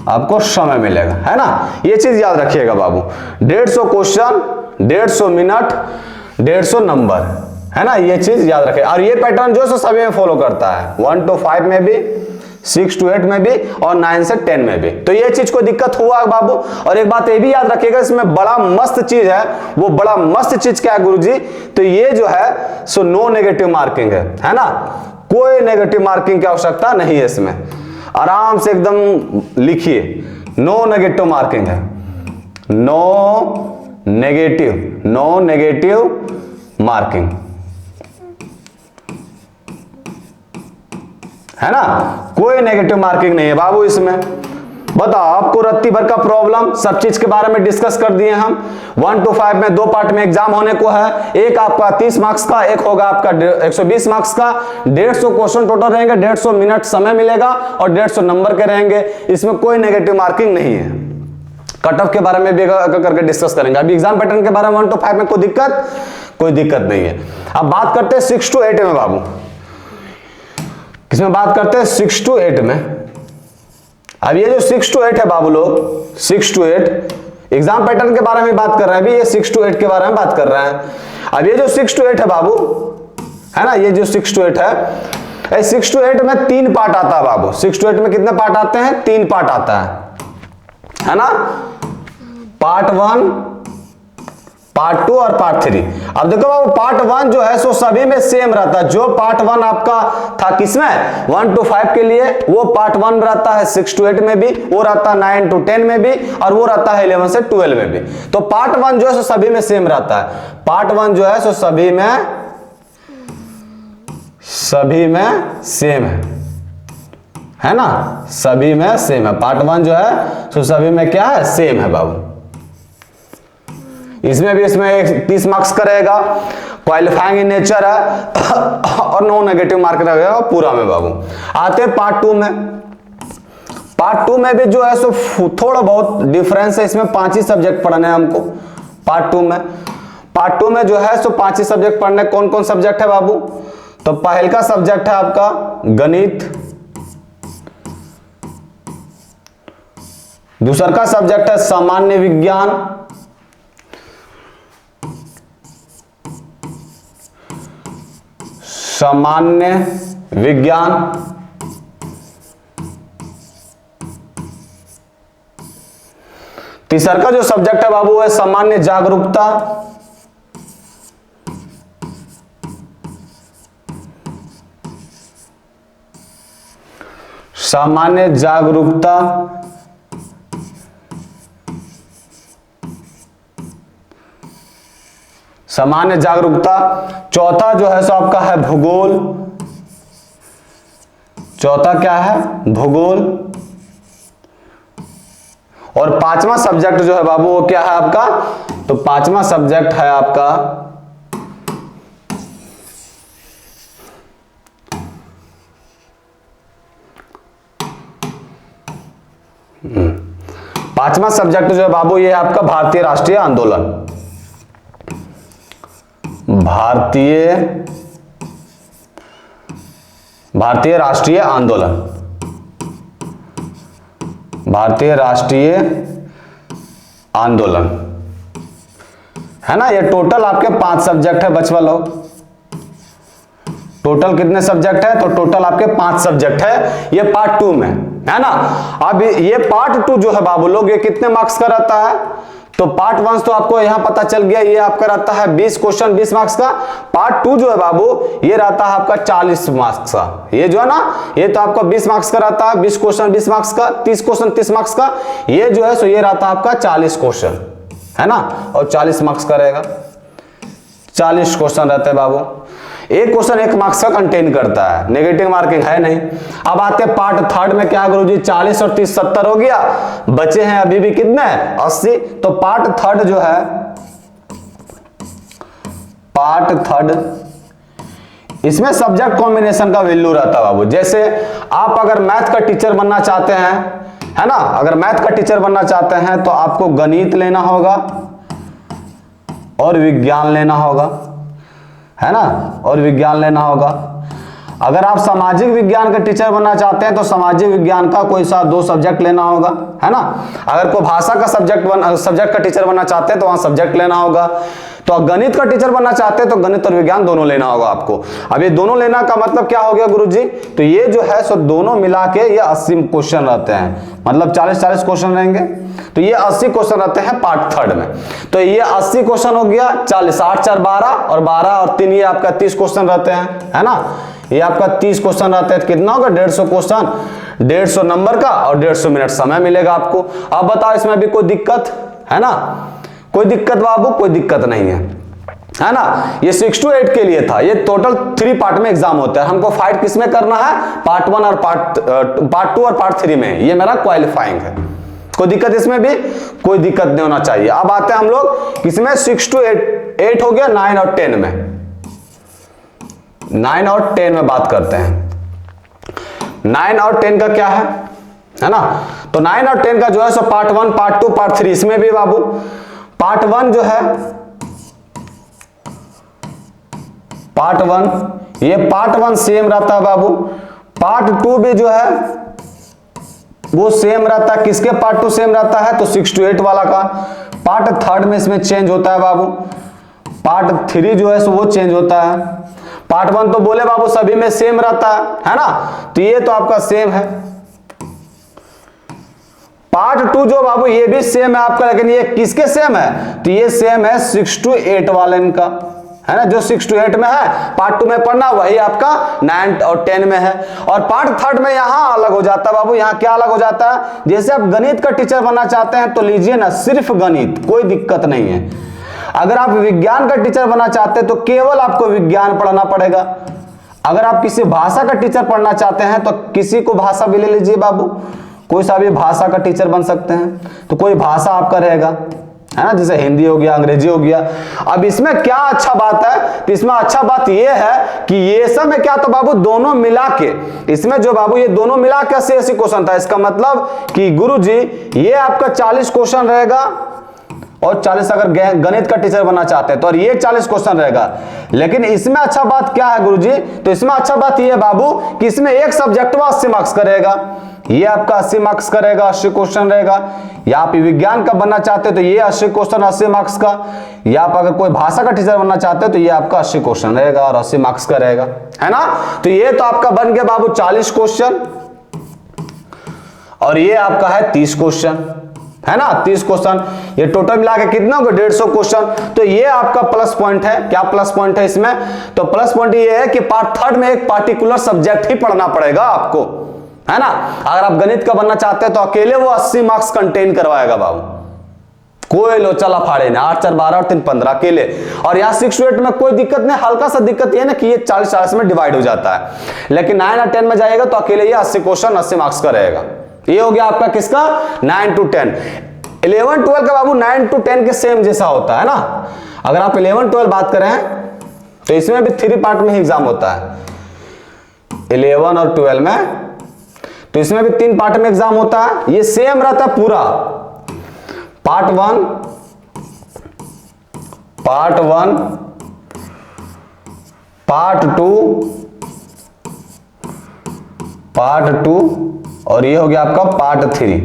आपको समय मिलेगा, है ना। ये चीज याद रखिएगा बाबू, 150 क्वेश्चन, 150 मिनट, 150 नंबर, है ना, ये चीज याद रखें। और ये पैटर्न जो है सभी में फॉलो करता है, 1 to 5 में भी, 6 to 8 में भी और 9 से 10 में भी। तो ये चीज को दिक्कत हुआ बाबू। और एक बात ये भी याद रखिएगा, इसमें बड़ा मस्त चीज है, वो बड़ा मस्त चीज क्या है गुरुजी, तो ये जो है सो नो नेगेटिव मार्किंग है ना, कोई नेगेटिव मार्किंग की आवश्यकता नहीं है इसमें, आराम से एकदम लिखिए, नो नेगेटिव मार्किंग है, नो नेगेटिव मार्किंग, है ना, कोई नेगेटिव मार्किंग नहीं है बाबू इसमें। बताओ, आपको रत्ती भर का प्रॉब्लम सब चीज के बारे में डिस्कस कर दिए हम। 1 to 5 में 2 पार्ट में एग्जाम होने को है, एक आपका 30 मार्क्स का, एक होगा आपका 120 मार्क्स का। 150 क्वेश्चन टोटल रहेंगे, 150 मिनट समय मिलेगा और 150 नंबर के रहेंगे। इसमें कोई नेगेटिव मार्किंग नहीं है। कट ऑफ के बारे में भी करके डिस्कस करेंगे। अभी एग्जाम पैटर्न के बारे में 1 to 5 में कोई दिक्कत नहीं है। अब बात करते हैं 6 to 8 में बाबू, किसमें बात करते हैं 6 to 8 में। अब ये जो 6 to 8 है बाबू लोग, 6 to 8 एग्जाम पैटर्न के बारे में बात कर रहे हैं, अभी ये 6 to 8 के बारे में बात कर रहे हैं। अब ये जो 6 to 8 है बाबू, है ना, ये जो 6 to 8 है, 6 to 8 में 3 पार्ट आता है बाबू। 6 to 8 में कितने पार्ट आते हैं? 3 पार्ट आता है ना, पार्ट 1, पार्ट 2 और पार्ट 3। अब देखो बाबू, पार्ट 1 जो है सो सभी में सेम रहता है। जो पार्ट 1 आपका था किसमें 1 to 5 के लिए, वो पार्ट 1 रहता है 6 to 8 में भी, वो रहता है 9 to 10 में भी, और वो रहता है 11 से 12 में भी। तो पार्ट 1 जो है सो सभी में सेम रहता है। पार्ट 1 जो है सो सभी में सेम है ना, सभी में सेम है। पार्ट 1 जो है सो सभी में क्या है, सेम है बाबू। इसमें भी इसमें 30 मार्क्स का रहेगा, क्वालिफाइंग इन नेचर है और नो नेगेटिव मार्क रहेगा पूरा में बाबू। आते हैं पार्ट 2 में। पार्ट 2 में भी जो है सो थोड़ा बहुत डिफरेंस है, इसमें 5 ही सब्जेक्ट पढ़ने हैं हमको पार्ट 2 में। पार्ट 2 में जो है सो 5 ही सब्जेक्ट पढ़ने। कौन कौन सब्जेक्ट है बाबू? तो पहल का सब्जेक्ट है आपका गणित, दूसरा का सब्जेक्ट है सामान्य विज्ञान, तीसरा का जो सब्जेक्ट है बाबू है सामान्य जागरूकता, सामान्य जागरूकता, सामान्य जागरूकता। चौथा जो है सो आपका है भूगोल, चौथा क्या है, भूगोल। और 5वां सब्जेक्ट जो है बाबू वो क्या है आपका? तो 5वां सब्जेक्ट है आपका पांचवा सब्जेक्ट जो है बाबू ये है आपका भारतीय राष्ट्रीय आंदोलन, भारतीय राष्ट्रीय आंदोलन, भारतीय राष्ट्रीय आंदोलन, है ना। ये टोटल आपके 5 सब्जेक्ट है बचवा लोग। टोटल कितने सब्जेक्ट है? तो टोटल आपके 5 सब्जेक्ट है ये पार्ट 2 में, है ना। अब ये पार्ट 2 जो है बाबू लोग ये कितने मार्क्स का रहता है? तो पार्ट 1 तो आपको यहां पता चल गया, ये आपका रहता है 20 क्वेश्चन 20 मार्क्स का। पार्ट 2 जो है बाबू ये रहता है आपका 40 मार्क्स का। ये जो है ना ये तो आपका 20 मार्क्स का रहता है, 20 क्वेश्चन 20 मार्क्स का, 30 क्वेश्चन 30 मार्क्स का। ये जो है सो ये रहता है आपका 40 क्वेश्चन, है ना, और 40 मार्क्स का रहेगा। 40 क्वेश्चन रहते हैं बाबू। एक क्वेश्चन 1 मार्क्स का कंटेन करता है, नेगेटिव मार्किंग है नहीं। अब आते हैं पार्ट 3 में, क्या गुरुजी 40 और 30 70 हो गया, बचे हैं अभी भी कितने 80। तो पार्ट 3 जो है, पार्ट 3 इसमें सब्जेक्ट कॉम्बिनेशन का वैल्यू रहता है बाबू। जैसे आप अगर मैथ का टीचर बनना चाहते हैं, है ना, अगर मैथ का टीचर बनना चाहते हैं तो आपको गणित लेना होगा, और विज्ञान लेना होगा, है ना, और विज्ञान लेना होगा। अगर आप सामाजिक विज्ञान के टीचर बनना चाहते हैं तो सामाजिक विज्ञान का कोई सा 2 सब्जेक्ट लेना होगा, है ना। अगर कोई भाषा का सब्जेक्ट का टीचर बनना चाहते हैं तो वहां सब्जेक्ट लेना होगा। तो गणित का टीचर बनना चाहते हैं तो गणित और विज्ञान दोनों लेना होगा आपको। अब ये दोनों लेना का मतलब क्या हो गया गुरुजी, तो ये जो है सो दोनों मिला के ये 80 क्वेश्चन रहते हैं, मतलब 40-40 क्वेश्चन रहेंगे। तो ये 80 क्वेश्चन रहते हैं पार्ट 3 में। तो ये 80 क्वेश्चन हो गया, 40 8 4 12 और 12 और 3 ये आपका 30 क्वेश्चन रहते हैं, है ना। ये आपका 30 क्वेश्चन रहते हैं, कितना होगा 150 क्वेश्चन, 150 नंबर का और 150 मिनट समय मिलेगा आपको। अब बताओ इसमें भी कोई दिक्कत है ना, कोई दिक्कत बाबू, कोई दिक्कत नहीं है ना। ये 6 to 8 के लिए था, ये टोटल 3 पार्ट में एग्जाम होता है। हमको फाइट किसमें करना है, पार्ट 1 और पार्ट 2 और पार्ट 3 में। ये मेरा क्वालिफाइंग है, कोई दिक्कत इसमें भी कोई दिक्कत नहीं होना चाहिए। अब आते हैं हम लोग किसमें, 6 to 8 हो गया, 9 और 10 में, 9 और 10 में बात करते हैं। 9 और 10 का क्या है ना। तो 9 और 10 का जो है सो पार्ट 1 पार्ट 2 पार्ट 3, इसमें भी बाबू पार्ट 1 जो है, पार्ट 1 ये पार्ट 1 सेम रहता है बाबू, पार्ट 2 भी जो है वो सेम रहता है। किसके पार्ट 2 सेम रहता है, तो 6 to 8 वाला का। पार्ट 3 में इसमें चेंज होता है बाबू, पार्ट 3 जो है सो वो चेंज होता है। पार्ट 1 तो बोले बाबू सभी में सेम रहता है ना, तो ये तो आपका सेम है। पार्ट 2 जो बाबू ये भी सेम है आपका, लेकिन ये किसके सेम है, तो ये सेम है 6 to 8 वाले का, है ना। जो 6 to 8 में है पार्ट 2 में पढ़ना वही आपका 9 और 10 में है। और पार्ट 3 में यहां अलग हो जाता है बाबू, यहां क्या अलग हो जाता है, जैसे आप गणित का टीचर बनना चाहते हैं तो लीजिए ना सिर्फ गणित, कोई दिक्कत नहीं है। अगर आप विज्ञान का टीचर बनना चाहते हैं तो केवल आपको विज्ञान पढ़ना पड़ेगा। अगर आप किसी भाषा का टीचर पढ़ना चाहते हैं तो किसी को भाषा भी ले लीजिए बाबू, कोई सा भी भाषा का टीचर बन सकते हैं, तो कोई भाषा आपका रहेगा, है ना, जैसे हिंदी हो गया, अंग्रेजी हो गया। अब इसमें क्या अच्छा बात है, तो इसमें अच्छा बात यह है कि ये सब में क्या, तो बाबू दोनों मिला के, इसमें जो बाबू ये दोनों मिला के 80 क्वेश्चन था। इसका मतलब कि गुरुजी ये आपका 40 क्वेश्चन रहेगा और 40 अगर गणित का टीचर बनना चाहते हैं तो, और ये 40 क्वेश्चन रहेगा। लेकिन इसमें अच्छा बात क्या है गुरुजी, तो इसमें अच्छा बात ये है बाबू कि इसमें एक सब्जेक्ट 80 मार्क्स करेगा, ये आपका 80 मार्क्स करेगा, 80 क्वेश्चन रहेगा। या आप विज्ञान का बनना चाहते हैं तो ये 80 क्वेश्चन 80 मार्क्स का, या आप अगर कोई भाषा का टीचर बनना चाहते हैं तो ये आपका 80 क्वेश्चन रहेगा और 80 मार्क्स का रहेगा, है ना। तो ये तो आपका बन गया बाबू 40 क्वेश्चन, और ये आपका है 30 क्वेश्चन, है ना, 30 क्वेश्चन। ये टोटल मिला के कितना होगा 150 क्वेश्चन। तो ये आपका प्लस पॉइंट है। क्या प्लस पॉइंट है इसमें, तो प्लस पॉइंट ये है कि पार्ट 3 में एक पार्टिकुलर सब्जेक्ट ही पढ़ना पड़ेगा आपको, है ना। अगर आप गणित का बनना चाहते हैं तो अकेले वो 80 मार्क्स कंटेन करवाएगा बाबू, कोई लो चला फाड़े ना, 8 4 12 और 3 15 अकेले। और यहाँ 6 to 8 में कोई दिक्कत नहीं, हल्का सा दिक्कत ये ना कि ये 40-40 में डिवाइड हो जाता है। लेकिन 9 और 10 में जाएगा तो अकेले ये 80 क्वेश्चन 80 मार्क्स का रहेगा। ये हो गया आपका किसका, 9 to 10। 11 12 का बाबू 9 to 10 के सेम जैसा होता है ना। अगर आप 11 12 बात करें तो इसमें भी 3 पार्ट में ही एग्जाम होता है, 11 और 12 में, तो इसमें भी 3 पार्ट में एग्जाम होता है। ये सेम रहता है पूरा, पार्ट 1 पार्ट 2 और ये हो गया आपका पार्ट 3।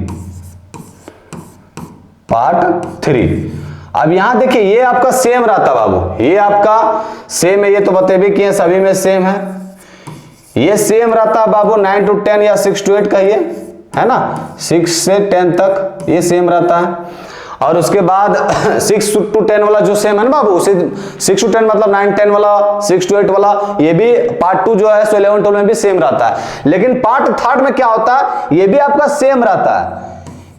अब यहां देखिए ये आपका सेम रहता बाबू, ये आपका सेम है, ये तो बते भी किए सभी में सेम है। ये सेम रहता है बाबू 9 to 10 या 6 to 8 का, ये है ना, 6 से 10 तक ये सेम रहता है। और उसके बाद 6 to 10 वाला जो सेम है ना बाबू, 6 to 10 मतलब 9 10 वाला, 6 to 8 वाला, ये भी पार्ट 2 जो है 11 12 में भी सेम रहता है। लेकिन पार्ट 3 में क्या होता है, ये भी आपका सेम रहता है,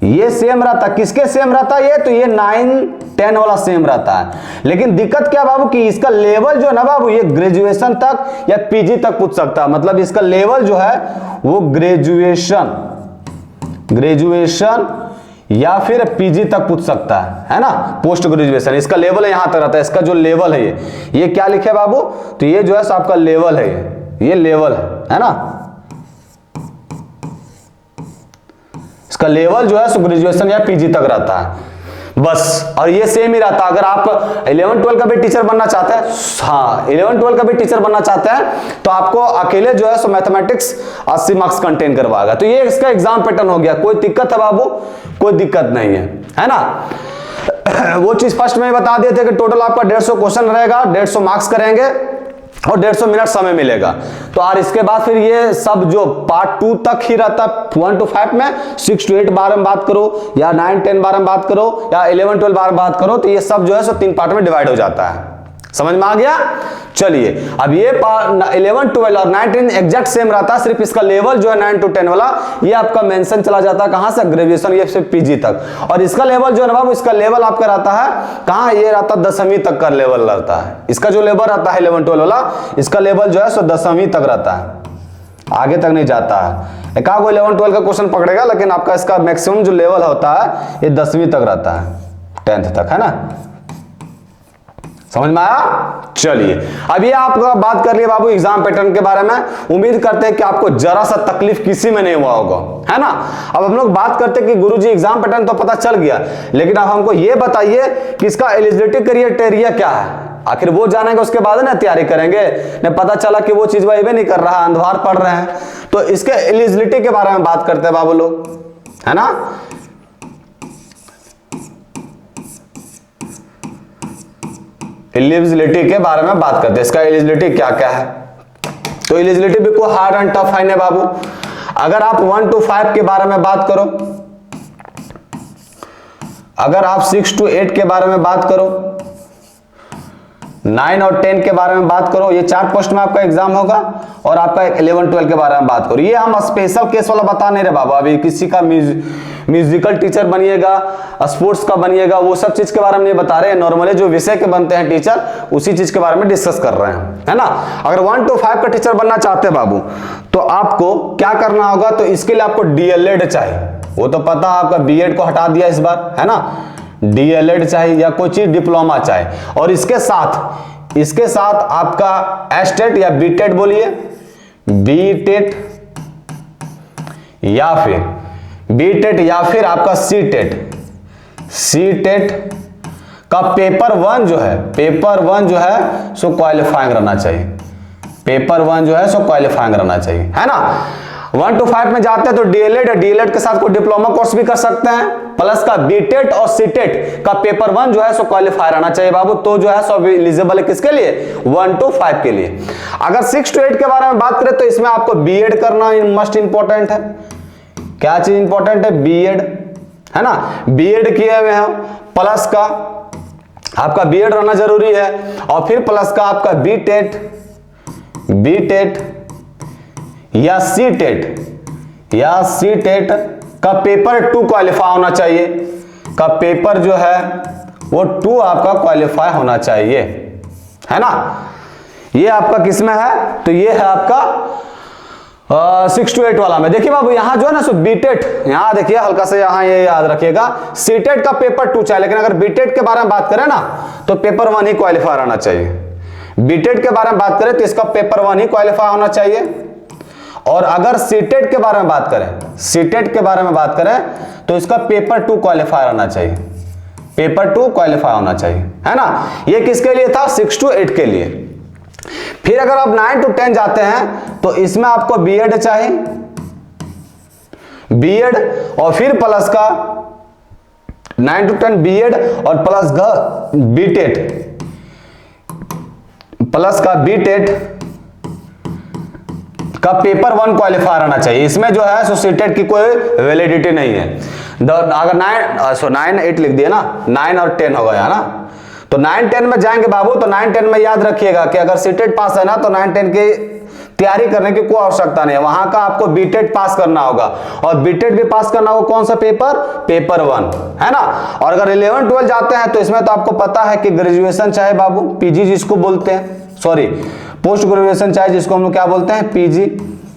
ये सेम रहता है। किसके सेम रहता है ये, तो ये 9 10 वाला सेम रहता है। लेकिन दिक्कत क्या बाबू कि इसका लेवल जो है ना बाबू, ये ग्रेजुएशन तक या पीजी तक पूछ सकता है। मतलब इसका लेवल जो है वो ग्रेजुएशन या फिर पीजी तक पूछ सकता है ना, पोस्ट ग्रेजुएशन। इसका लेवल यहां तक रहता है। इसका जो लेवल है ये क्या लिखे बाबू, तो ये जो है आपका लेवल है, ये लेवल है ना। इसका लेवल जो है ग्रेजुएशन या पीजी तक रहता है। बस। और ये सेम ही रहता, अगर आप 11-12 का भी टीचर बनना चाहते हैं, हाँ 11-12 का भी टीचर बनना चाहते हैं तो आपको अकेले जो है सो मैथमेटिक्स 80 मार्क्स कंटेन करवाएगा। तो ये इसका एग्जाम पैटर्न हो गया। कोई दिक्कत है बाबू? कोई दिक्कत नहीं है ना। वो चीज फर्स्ट में बता दिए थे कि टोटल आपका 150 क्वेश्चन रहेगा, 150 मार्क्स करेंगे और 150 मिनट समय मिलेगा। तो और इसके बाद फिर ये सब जो पार्ट 2 तक ही रहता, 1 to 5 में 6 to 8 बारे में बात करो या 9-10 बारे में बात करो या 11-12 बारे में बात करो, तो ये सब जो है सो 3 पार्ट में डिवाइड हो जाता है। समझ में आ गया? चलिए अब ये 11-12 और 9-10 एग्जैक्ट सेम रहता है, सिर्फ इसका लेवल जो है 9 to 10 वाला ये आपका मेंशन चला जाता है कहां से, ग्रेजुएशन ये से पीजी तक। और इसका लेवल जो है ना बाबू, इसका लेवल आपका रहता है कहां, ये रहता है 10वीं तक का लेवल रहता है। इसका जो लेवल रहता है 11-12 वाला, इसका लेवल जो है सो 10वीं तक रहता है, आगे तक नहीं जाता है। एक आगो 11-12 का क्वेश्चन पकड़ेगा, लेकिन आपका इसका मैक्सिमम जो लेवल होता है ये 10वीं तक रहता है, 10th तक, है ना। समझ में आया? चलिए अब ये आपका बात कर लिए बाबू एग्जाम पैटर्न के बारे में। उम्मीद करते हैं कि आपको जरा सा तकलीफ किसी में नहीं हुआ होगा, है ना। अब हम लोग बात करते हैं कि गुरुजी एग्जाम पैटर्न तो पता चल गया, लेकिन अब हमको ये बताइए कि इसका एलिजिबिलिटी क्राइटेरिया क्या है। आखिर वो जानेंगे उसके बाद ना तैयारी करेंगे, नहीं पता चला कि वो चीज वही नहीं कर रहा है, अंधवार पढ़ रहे हैं। तो इसके एलिजिबिलिटी के बारे में बात करते हैं बाबू लोग, है ना। एलिजिबिलिटी के बारे में बात करते हैं, इसका एलिजिबिलिटी क्या क्या है। तो एलिजिबिलिटी भी कोई हार्ड एंड टफ है ना बाबू। अगर आप 1 to 5 के बारे में बात करो, अगर आप 6 to 8 के बारे में बात करो, 9 और 10 के बारे में बात करो, ये 4 पोस्ट में आपका एग्जाम होगा। और आपका 11-12 के बारे में बात करो, ये हम स्पेशल केस वाला बता नहीं रहे बाबा। अभी किसी का म्यूजिकल टीचर बनिएगा, स्पोर्ट्स का बनिएगा, वो सब चीज के बारे में नहीं बता रहे हैं। नॉर्मली जो विषय के बनते हैं टीचर, उसी चीज के बारे में डिस्कस कर रहे हैं, है ना। अगर 1 to 5 का टीचर बनना चाहते हैं बाबू, तो आपको क्या करना होगा, तो इसके लिए आपको डीएलएड चाहिए। वो तो पता आपका बीएड को हटा दिया इस बार, है ना। डीएलएड चाहिए या कोई चीज डिप्लोमा चाहिए। और इसके साथ आपका एस्टेट या बीटेट, बोलिए बीटेट या फिर आपका सीटेट का पेपर 1 जो है सो क्वालिफाइंग रहना चाहिए। पेपर 1 जो है सो क्वालिफाइंग रहना चाहिए, है ना। 1 to 5 में जाते हैं तो डीएलएड के साथ कोई डिप्लोमा कोर्स भी कर सकते हैं, प्लस का बीटेट और सीटेट का पेपर 1 जो है सो क्वालिफाई रहना चाहिए बाबू। तो जो है सो एलिजिबल है किसके लिए, 1 to 5 के लिए। अगर 6 to 8 के बारे में बात करें तो इसमें आपको बीएड करना मस्ट इंपॉर्टेंट है। क्या चीज इंपॉर्टेंट है, बीएड, है ना। बीएड किए हुए हैं, प्लस का आपका बीएड रहना जरूरी है। और फिर प्लस का आपका बीटेट या सीटेट का पेपर 2 क्वालिफाई होना चाहिए। का पेपर जो है वो 2 आपका क्वालिफाई होना चाहिए, है ना। ये आपका किसमें है, तो ये है आपका 6 to 8 वाला में। देखिए बाबू यहाँ जो है ना सो बीटेट, यहाँ देखिए हल्का से, यहाँ ये याद रखिएगा, सीटेट का पेपर 2 चाहिए। लेकिन अगर बीटेट के बारे में बात करें ना तो पेपर 1 ही क्वालिफाई रहना चाहिए। बीटेट के बारे में बात करें तो इसका पेपर 1 ही क्वालिफाई होना चाहिए। और अगर सीटेट के बारे में बात करें, तो इसका पेपर 2 क्वालिफाई रहना चाहिए। पेपर 2 क्वालिफाई होना चाहिए, है ना। ये किसके लिए था, 6 to 8 के लिए। फिर अगर आप 9 to 10 जाते हैं तो इसमें आपको बीएड चाहिए, बीएड और फिर प्लस का 9 to 10 बीएड और प्लस का बीटेट, का पेपर 1 क्वालिफाई रहना चाहिए। इसमें जो है सो सीटेट की कोई वैलिडिटी नहीं है। अगर 9 8 लिख दिए ना, 9 और 10 होगा यहाँ ना। तो 9-10 में जाएंगे बाबू, तो 9-10 में याद रखिएगा कि अगर सीटेट पास है ना तो 9-10 की तैयारी करने की कोई आवश्यकता नहीं है। वहां का आपको बीटेट पास करना होगा। और बीटेट भी पास करना होगा कौन सा पेपर, पेपर 1, है ना। और अगर 11-12 जाते हैं तो इसमें तो आपको पता है कि ग्रेजुएशन चाहे बाबू, पीजी जिसको बोलते हैं, सॉरी पोस्ट ग्रेजुएशन चाहे जिसको हम लोग क्या बोलते हैं, पीजी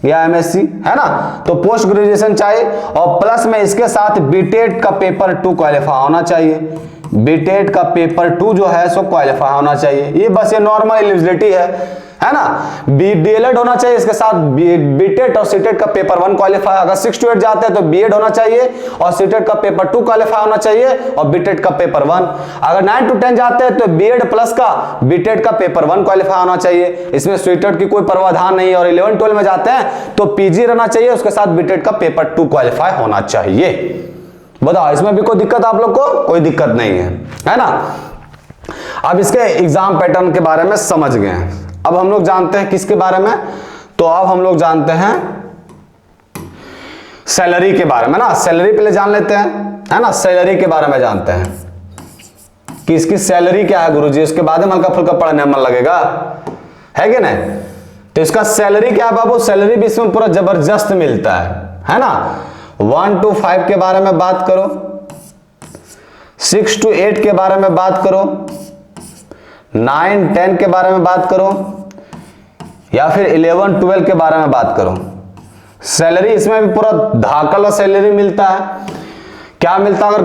या एमएससी, है ना। तो पोस्ट ग्रेजुएशन चाहिए और प्लस में इसके साथ बीटेट का पेपर 2 क्वालिफाई होना चाहिए। बीटेट का पेपर 2 जो है सो क्वालिफाई होना चाहिए। ये बस ये नॉर्मल एलिजिबिलिटी है। है ना। डीएलएड होना चाहिए, इसके साथ बीटेट और सीटेट का पेपर 1 क्वालिफाई। अगर 6 to 8 जाते हैं तो बीएड होना चाहिए और सीटेट का पेपर 2 क्वालिफाई होना चाहिए और बीटेट का पेपर 1। अगर 9 to 10 जाते हैं तो बीएड प्लस का बीटेट का पेपर 1 क्वालिफाई होना चाहिए, इसमें सीटेट की कोई प्रावधान नहीं है। और 11 12 में जाते हैं तो पीजी रहना चाहिए, उसके साथ बीटेट का पेपर 2 क्वालिफाई होना चाहिए। बताओ इसमें भी कोई दिक्कत आप लोग को? कोई दिक्कत नहीं है ना। अब इसके एग्जाम पैटर्न के बारे में समझ गए हैं। अब हम लोग जानते हैं किसके बारे में, तो अब हम लोग जानते हैं सैलरी के बारे में ना। सैलरी पहले जान लेते हैं, है ना। सैलरी के बारे में जानते हैं कि इसकी सैलरी क्या है गुरुजी, उसके बाद में हल्का फुल्का पढ़ने में मन लगेगा, है कि नहीं। तो इसका सैलरी क्या है बाबू? सैलरी भी इसमें पूरा जबरदस्त मिलता है ना। 1 to 5 के बारे में बात करो, 6 to 8 के बारे में बात करो, 9 10 के बारे में बात करो, या फिर 11 12 के बारे में बात करो। सैलरी इसमें भी पूरा धाकल सैलरी मिलता है। क्या मिलता है? अगर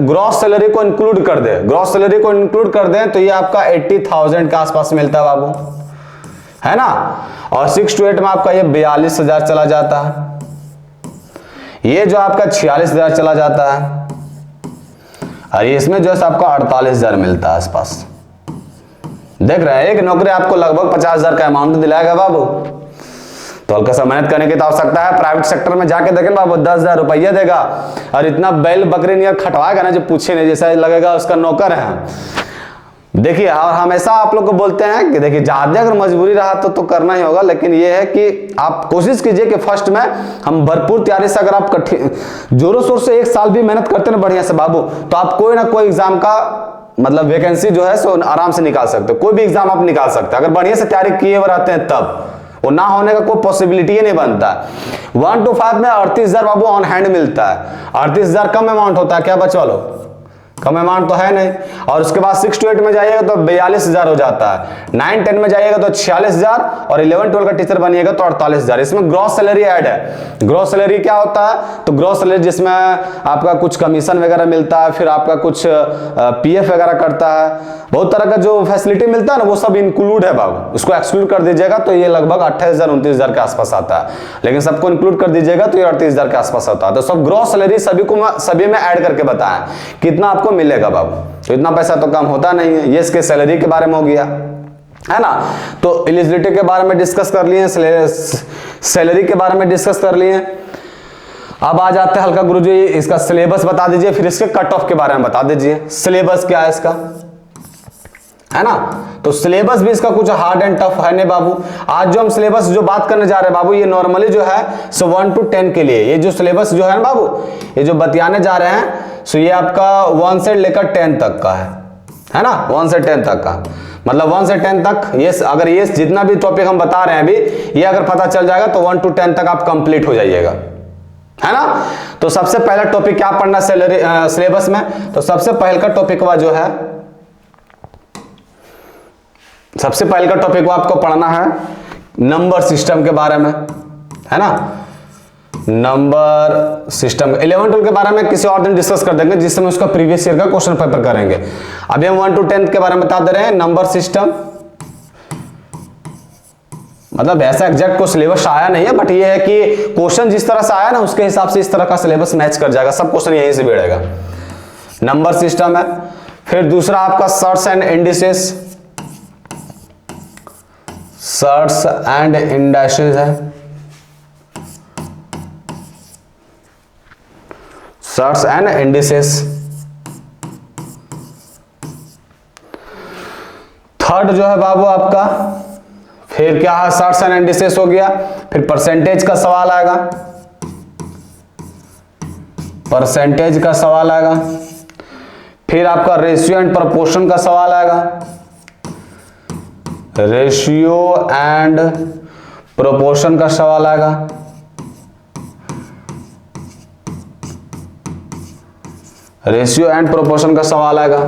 ग्रॉस सैलरी को इंक्लूड कर दे, ग्रॉस सैलरी को इंक्लूड कर दें तो ये आपका 80,000 के आसपास मिलता है बाबू, है ना। और 6 to 8 में आपका ये 42,000 चला जाता है, ये जो आपका 46,000 चला जाता है, और इसमें जो है आपका 48,000 मिलता है आसपास। देख रहे हैं, एक नौकरी आपको लगभग 50,000 का अमाउंट दिलाएगा बाबू। तो हल्का सा मेहनत करने की तो आवश्यकता है। प्राइवेट सेक्टर में जाके देखें बाबू, 10,000 रुपया देगा और इतना बैल बकरी नियर खटवाएगा ना, जो पूछे नहीं, जैसा लगेगा उसका नौकर है। देखिए, और हमेशा आप लोग को बोलते हैं कि देखिए ज्यादा अगर मजबूरी रहा तो करना ही होगा, लेकिन ये है कि आप कोशिश कीजिए कि फर्स्ट में हम भरपूर तैयारी से, अगर आप जोरों शोर से 1 साल भी मेहनत करते हैं बढ़िया से बाबू, तो आप कोई ना कोई एग्जाम का मतलब वैकेंसी जो है सो आराम से निकाल सकते हो। कोई भी एग्जाम आप निकाल सकते हैं अगर बढ़िया से तैयारी किए हुए रहते हैं तब। वो ना होने का कोई पॉसिबिलिटी ही नहीं बनता। 1 to 5 में 38,000 बाबू ऑन हैंड मिलता है। 38,000 कम अमाउंट होता है क्या बच्चों वालों? कम अमाउंट तो है नहीं। और उसके बाद 6 to 8 में जाइएगा तो 42,000 हो जाता है, 9 10 में जाइएगा तो 46,000, और 11 12 का टीचर बनिएगा तो 48,000। इसमें ग्रॉस सैलरी ऐड है। ग्रॉस सैलरी क्या होता है? तो ग्रॉस सैलरी जिसमें आपका कुछ कमीशन वगैरह मिलता है, फिर आपका कुछ पीएफ वगैरह करता है, बहुत तरह का जो फैसिलिटी मिलता है ना, वो सब इंक्लूड है बाबू। उसको एक्सक्लूड कर दीजिएगा तो ये लगभग 28,000 29,000 के आसपास आता है, लेकिन सबको इंक्लूड कर दीजिएगा तो ये 38,000 के आसपास आता है। तो सब ग्रॉस सैलरी सभी में ऐड करके बताएं कितना आपको मिलेगा बाबू। तो इतना पैसा तो कम होता नहीं है। ये इसके सैलरी के बारे में हो गया, है ना। तो एलिजिबिलिटी के बारे में डिस्कस कर लिए, सैलरी के बारे में डिस्कस कर लिए। अब आ जाते हैं हल्का गुरुजी, इसका सिलेबस बता दीजिए, फिर इसके कट ऑफ के बारे में बता दीजिए। सिलेबस क्या है इसका, है ना। तो सिलेबस भी इसका कुछ हार्ड एंड टफ है नहीं बाबू। आज जो हम सिलेबस जो बात करने जा रहे हैं बाबू, ये नॉर्मली जो है सो 1 to 10 के लिए ये जो सिलेबस जो है ना बाबू, ये जो बतियाने जा रहे हैं, सो ये आपका 1 से लेकर 10 तक का है ना। 1 से 10 तक का मतलब 1 से 10 तक ये, अगर ये जितना भी टॉपिक हम बता रहे हैं अभी, ये अगर पता चल जाएगा तो 1 to 10 तक आप कंप्लीट हो जाइएगा, है ना। तो सबसे पहला टॉपिक क्या पढ़ना सिलेबस में? तो सबसे पहले का टॉपिक जो है, सबसे पहले का टॉपिक वो आपको पढ़ना है नंबर सिस्टम के बारे में, है ना। नंबर सिस्टम 11 12 के बारे में किसी और दिन डिस्कस कर देंगे, जिसमें उसका प्रीवियस ईयर का क्वेश्चन पेपर करेंगे। अभी हम 1 to 10 के बारे में बता दे रहे हैं। नंबर सिस्टम मतलब ऐसा एग्जैक्ट को सिलेबस आया नहीं है, बट ये है कि क्वेश्चन जिस तरह से आया ना, उसके हिसाब से इस तरह का सिलेबस मैच कर जाएगा। सब क्वेश्चन यहीं से भिड़ेगा। नंबर सिस्टम है। फिर दूसरा आपका search and indices, search and indices है। Search and indices. थर्ड जो है बाबू आपका, फिर क्या है, सर्च एंड इंडिसेस हो गया। फिर परसेंटेज का सवाल आएगा, परसेंटेज का सवाल आएगा। फिर आपका रेशियो एंड प्रोपोर्शन का सवाल आएगा, रेशियो एंड प्रोपोर्शन का सवाल आएगा। रेशियो एंड प्रोपोर्शन का सवाल आएगा।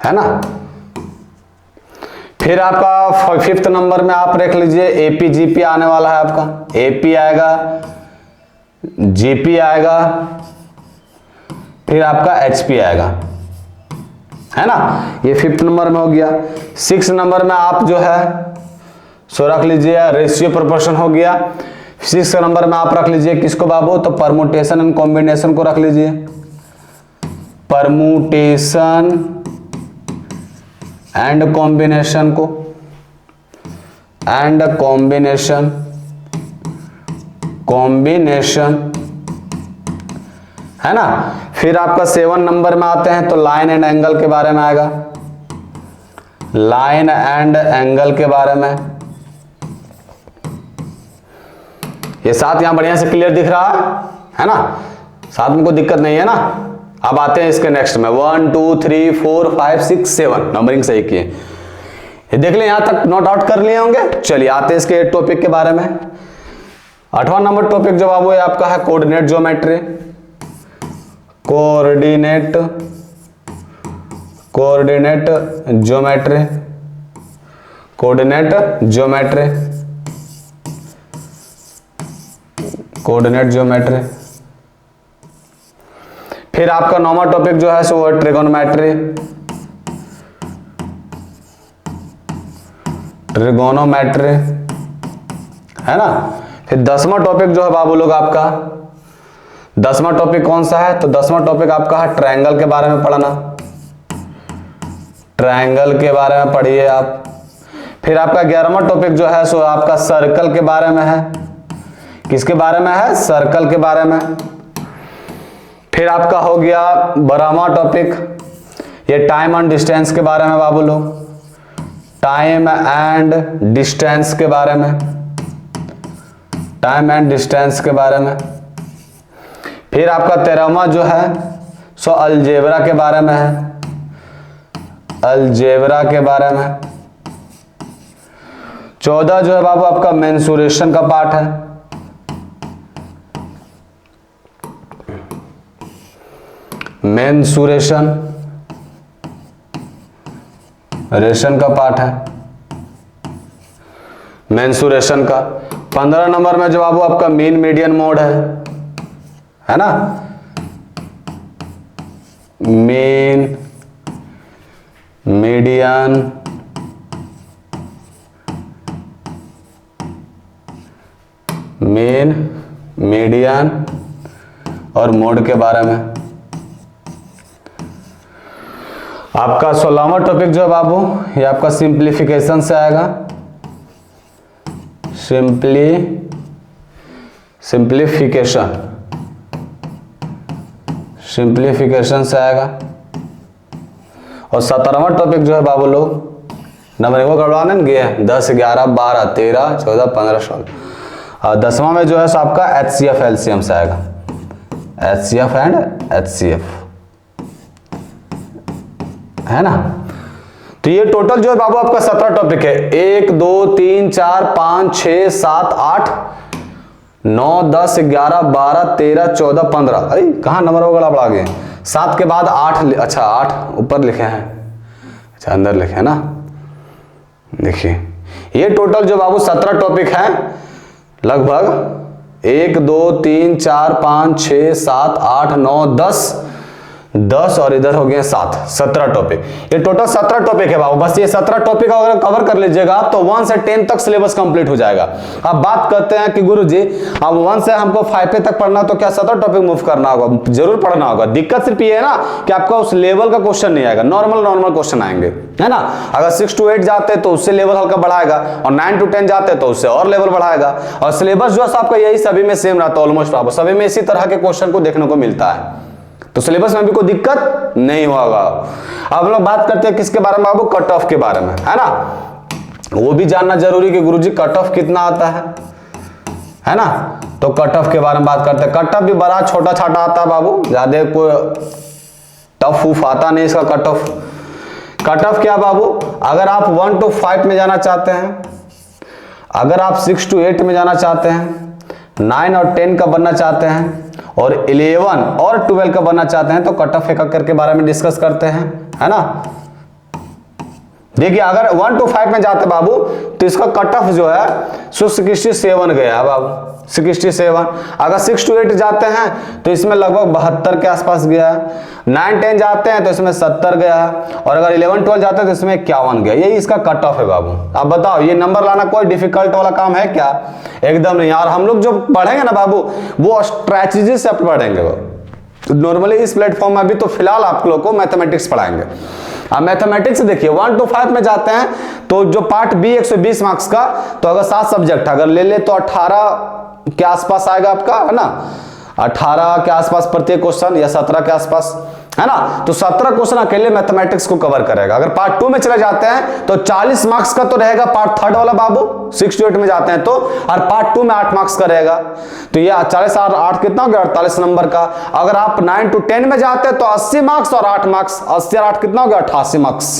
है ना। फिर आपका 5th नंबर में आप रख लीजिए एपी जीपी आने वाला है आपका। एपी आएगा, जीपी आएगा, फिर आपका एचपी आएगा, है ना। ये 5th नंबर में हो गया। 6 नंबर में आप जो है सो रख लीजिए रेशियो प्रोपोर्शन हो गया। 6 नंबर में आप रख लीजिए किसको बाबू, तो परमुटेशन एंड कॉम्बिनेशन को रख लीजिए, परमुटेशन एंड कॉम्बिनेशन को, एंड कॉम्बिनेशन है ना। फिर आपका 7 नंबर में आते हैं तो लाइन एंड एंगल के बारे में आएगा, लाइन एंड एंगल के बारे में। ये 7 यहां बढ़िया से क्लियर दिख रहा है ना, 7 में कोई दिक्कत नहीं है ना। अब आते हैं इसके नेक्स्ट में 1 2 3 4 5 6 7 नंबरिंग सही किए, ये देख लें, यहां तक नोट आउट कर लिए होंगे। चलिए आते हैं इसके टॉपिक के बारे में। 8वां नंबर टॉपिक जो बाबू है आपका है coordinate geometry, coordinate geometry, coordinate geometry. फिर आपका 9वां टॉपिक जो है सो ट्रिगोनोमेट्री, है ना। फिर 10वां टॉपिक जो है बाबू लोग आपका, 10वां टॉपिक कौन सा है, तो 10वां टॉपिक आपका है ट्रायंगल के बारे में पढ़ना, ट्रायंगल के बारे में पढ़िए आप। फिर आपका 11वां टॉपिक जो है सो आपका सर्कल के बारे में है, किसके बारे में है, सर्कल के बारे में। फिर आपका हो गया 12वां टॉपिक, ये टाइम एंड डिस्टेंस के बारे में बाबू लोग, टाइम एंड डिस्टेंस के बारे में, टाइम एंड डिस्टेंस के बारे में। फिर आपका 13वां जो है सो अलजेब्रा के बारे में है, अलजेब्रा के बारे में। 14 जो है बाबू आपका मेंसुरेशन का पार्ट है, रेशन का पार्ट है, मेंसुरेशन का। 15 नंबर में जो बाबू आपका मीन मीडियन मोड है ना, मीन मीडियन और मोड के बारे में। आपका 16वां टॉपिक जो है बाबू ये आपका सिंप्लीफिकेशन से आएगा, सिंप्लीफिकेशन से आएगा। और 17वां टॉपिक जो है बाबू लोग नंबर को गड़वाने गए 10 11 12 13 14 15 16। और 10वां में जो है सो आपका HCF LCM से आएगा, HCF एंड HCF, है ना। तो ये टोटल जो है बाबू आपका 17 टॉपिक है, 1 2 3 4 5 6 7 8 9 10 11 12 13 14 15। अरे कहाँ नंबर वगैरह बढ़ा गए, 7 के बाद 8, अच्छा 8 ऊपर लिखे हैं, अच्छा अंदर लिखे हैं ना। देखिए ये टोटल जो बाबू 17 टॉपिक है, लगभग 1 2 3 4 5 6 7 8 9 10 और इधर हो गए 7, 17 टॉपिक। ये टोटल 17 टॉपिक है बाबू। बस ये 17 टॉपिक अगर कवर कर लीजिएगा तो 1 से 10 तक सिलेबस कंप्लीट हो जाएगा। अब बात करते हैं कि गुरुजी अब 1 से हमको 5 तक पढ़ना, तो क्या 17 टॉपिक मूव करना होगा, जरूर पढ़ना होगा। दिक्कत सिर्फ ये है ना कि आपका उस लेवल का क्वेश्चन नहीं आएगा, नॉर्मल क्वेश्चन आएंगे, है ना। अगर 6 to 8 जाते तो उससे लेवल हल्का बढ़ाएगा, और 9 to 10 जाते तो उससे और लेवल बढ़ाएगा। और सिलेबस जो है आपका यही सभी में सेम रहता है, ऑलमोस्ट बाबू सभी में इसी तरह के क्वेश्चन को देखने को मिलता है, तो सिलेबस में भी कोई दिक्कत नहीं होगा। अब लोग बात करते हैं किसके बारे में बाबू, कट ऑफ के बारे में, है ना। वो भी जानना जरूरी कि गुरुजी कट ऑफ कितना आता है ना। तो कट ऑफ के बारे में बात करते हैं। कट ऑफ भी बड़ा छोटा छाटा आता है बाबू, ज्यादा कोई टफ उफ आता नहीं इसका कट ऑफ। कट ऑफ क्या बाबू, अगर आप 1 to 5 में जाना चाहते हैं, अगर आप 6 to 8 में जाना चाहते हैं, 9 और 10 का बनना चाहते हैं, और 11 और 12 का बनना चाहते हैं, तो कट ऑफ एक करके बारे में डिस्कस करते हैं, है ना। देखिए अगर 1 to 5 में जाते बाबू तो इसका कट ऑफ जो है 67 गया है बाबू, 67। अगर 6 to 8 जाते हैं तो इसमें लगभग 72 के आसपास गया है। 9 10 जाते हैं तो इसमें 70 गया है, और अगर 11 12 जाते हैं तो इसमें 51 गया। यही इसका कट ऑफ है बाबू। आप बताओ ये नंबर लाना कोई डिफिकल्ट वाला काम है क्या? एकदम नहीं। और हम लोग जो पढ़ेंगे ना बाबू वो स्ट्रैटेजी से पढ़ेंगे। वो नॉर्मली इस प्लेटफॉर्म में अभी तो फिलहाल आप लोग को मैथमेटिक्स पढ़ाएंगे। अब मैथमेटिक्स देखिए 1 to 5 में जाते हैं तो जो पार्ट बी 120 मार्क्स का, तो अगर 7 सब्जेक्ट अगर ले तो 18 के आसपास आएगा आपका, है ना, 18 के आसपास प्रत्येक क्वेश्चन, या 17 के आसपास, है ना। तो 17 क्वेश्चन अकेले मैथमेटिक्स को कवर करेगा। अगर पार्ट 2 में चले जाते हैं तो 40 मार्क्स का तो रहेगा पार्ट 3 वाला बाबू, 6 to 8 में जाते हैं तो, और पार्ट 2 में 8 मार्क्स का रहेगा। तो ये 40 और 8 कितना हो गया? 48 नंबर का। अगर आप 9 to 10 में जाते हैं तो 80 मार्क्स और 8 मार्क्स, 80 और 8 कितना हो गया? 88 मार्क्स।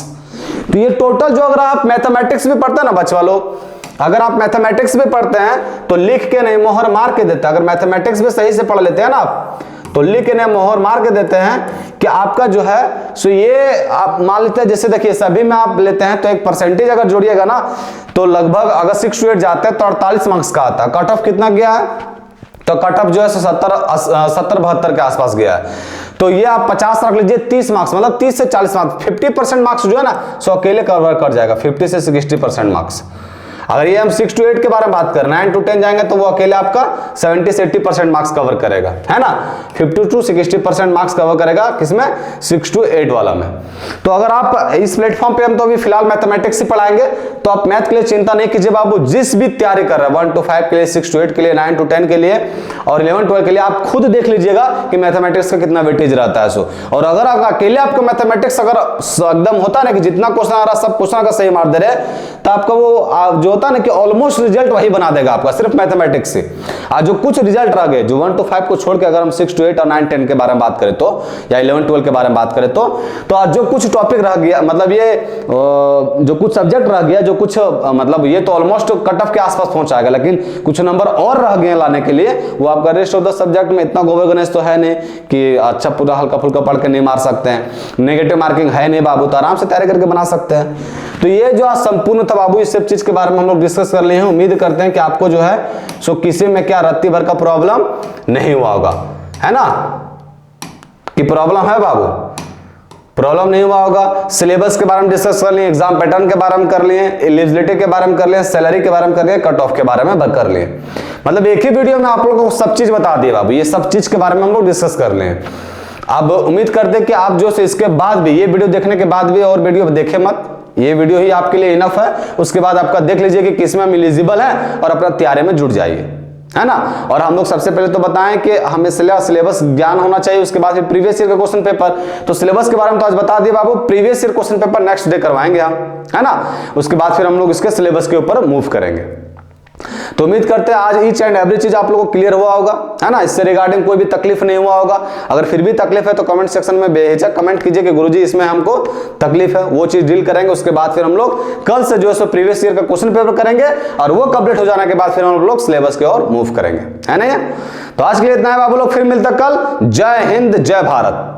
तो ये टोटल जो, अगर आप मैथमेटिक्स भी पढ़ते हैं ना बच्चा लोग, अगर आप मैथमेटिक्स भी पढ़ते हैं तो लिख के नहीं मोहर मार के देते हैं। अगर मैथमेटिक्स भी सही से पढ़ लेते हैं ना आप तो लिख के नहीं मोहर मार के देते हैं कि आपका जो है सो ये आप मान लेते हैं, जैसे देखिए सभी में आप लेते हैं तो एक परसेंटेज अगर जोड़िएगा ना तो लगभग अगर 6 to 8 जाते हैं तो 48 मार्क्स का आता है। कट ऑफ कितना गया है? तो कट ऑफ जो है 70-72 के आसपास गया है। तो ये आप 50 रख लीजिए, 30 मार्क्स, मतलब 30 से 40 मार्क्स, 50% मार्क्स जो है ना सो अकेले कवर कर जाएगा, 50 से 60% मार्क्स। अगर ये हम 6 to 8 के बारे में बात करें, 9 to 10 जाएंगे तो वो अकेले आपका 70 से 80% मार्क्स कवर करेगा, है ना। 50 to 60% मार्क्स कवर करेगा किसमें? 6 to 8 वाला में। तो अगर आप इस प्लेटफॉर्म पे हम तो अभी फिलहाल मैथमेटिक्स ही पढ़ाएंगे, तो आप मैथ के लिए चिंता नहीं कीजिए बाबू। जिस भी तैयारी कर रहे हैं 1 to 5 के लिए, 6 to 8 के लिए, 9 to 10 के लिए और 11 12 के लिए, आप खुद देख लीजिएगा कि मैथमेटिक्स का कितना वेटेज रहता है। सो और अगर अकेले आपको मैथमेटिक्स अगर एकदम होता है ना कि जितना क्वेश्चन आ रहा है सब क्वेश्चन का सही मार दे रहे, तो आपका वो जो होता है ना कि ऑलमोस्ट रिजल्ट वही बना देगा आपका, सिर्फ मैथमेटिक्स से। आज जो कुछ रिजल्ट रह गए, जो 1 to 5 को छोड़ के अगर हम 6 to 8 और 9 10 के बारे में बात करें तो, या 11 12 के बारे में बात करें तो आज जो कुछ टॉपिक रह गया, मतलब ये जो कुछ सब्जेक्ट रह गया, जो कुछ मतलब ये तो ऑलमोस्ट कट ऑफ के आसपास पहुंचाएगा, लेकिन कुछ नंबर और रह गए लाने के लिए, वो आपका रेस्ट ऑफ द सब्जेक्ट में इतना गोबर गणेश तो है नहीं कि अच्छा पूरा हल्का फुल्का पढ़ के नहीं मार सकते हैं, नेगेटिव मार्किंग है नहीं बाबू, तो आराम से तैयारी करके बना सकते हैं। तो ये जो आज संपूर्ण था बाबू, इस सब चीज के बारे में हम लोग डिस्कस कर लिए हैं। उम्मीद करते हैं कि आपको जो है सो किसी में क्या रत्ती भर का प्रॉब्लम नहीं हुआ होगा, है ना, कि प्रॉब्लम है बाबू, प्रॉब्लम नहीं हुआ होगा। सिलेबस के बारे में डिस्कस कर लिए, एग्जाम पैटर्न के बारे में कर लिए, एलिजिबिलिटी के बारे में कर लिए, सैलरी के बारे में कर लिए, कट ऑफ के बारे में कर लिए। मतलब एक ही वीडियो में आप लोगों को सब चीज बता दिए बाबू, ये सब चीज के बारे में हम लोग डिस्कस कर लिए। अब उम्मीद करते हैं कि आप जो से इसके बाद भी, ये वीडियो देखने के बाद भी और वीडियो देखे मत, ये वीडियो ही आपके लिए इनफ है। उसके बाद आपका देख लीजिए कि किसमें हम एलिजिबल है और अपना तैयारी में जुट जाइए, है ना। और हम लोग सबसे पहले तो बताएं कि हमें सिलेबस ज्ञान होना चाहिए, उसके बाद फिर प्रीवियस ईयर का क्वेश्चन पेपर। तो सिलेबस के बारे में तो आज बता दिए बाबू, previous year question paper next day करवाएंगे हम, है ना। उसके बाद फिर हम लोग इसके सिलेबस के ऊपर मूव करेंगे। तो उम्मीद करते हैं आज ईच एंड एवरी चीज आप लोगों को क्लियर हुआ होगा, है ना, इससे रिगार्डिंग कोई भी तकलीफ नहीं हुआ होगा। अगर फिर भी तकलीफ है तो कमेंट सेक्शन में बेहिचक कमेंट कीजिए कि गुरुजी इसमें हमको तकलीफ है, वो चीज डील करेंगे। उसके बाद फिर हम लोग कल से जो है प्रीवियस ईयर का क्वेश्चन पेपर करेंगे, और वो कंप्लीट हो जाने के बाद फिर हम लोग सिलेबस की ओर मूव करेंगे, है ना। तो आज के लिए इतना है बाबू लोग, फिर मिलता कल। जय हिंद, जय भारत।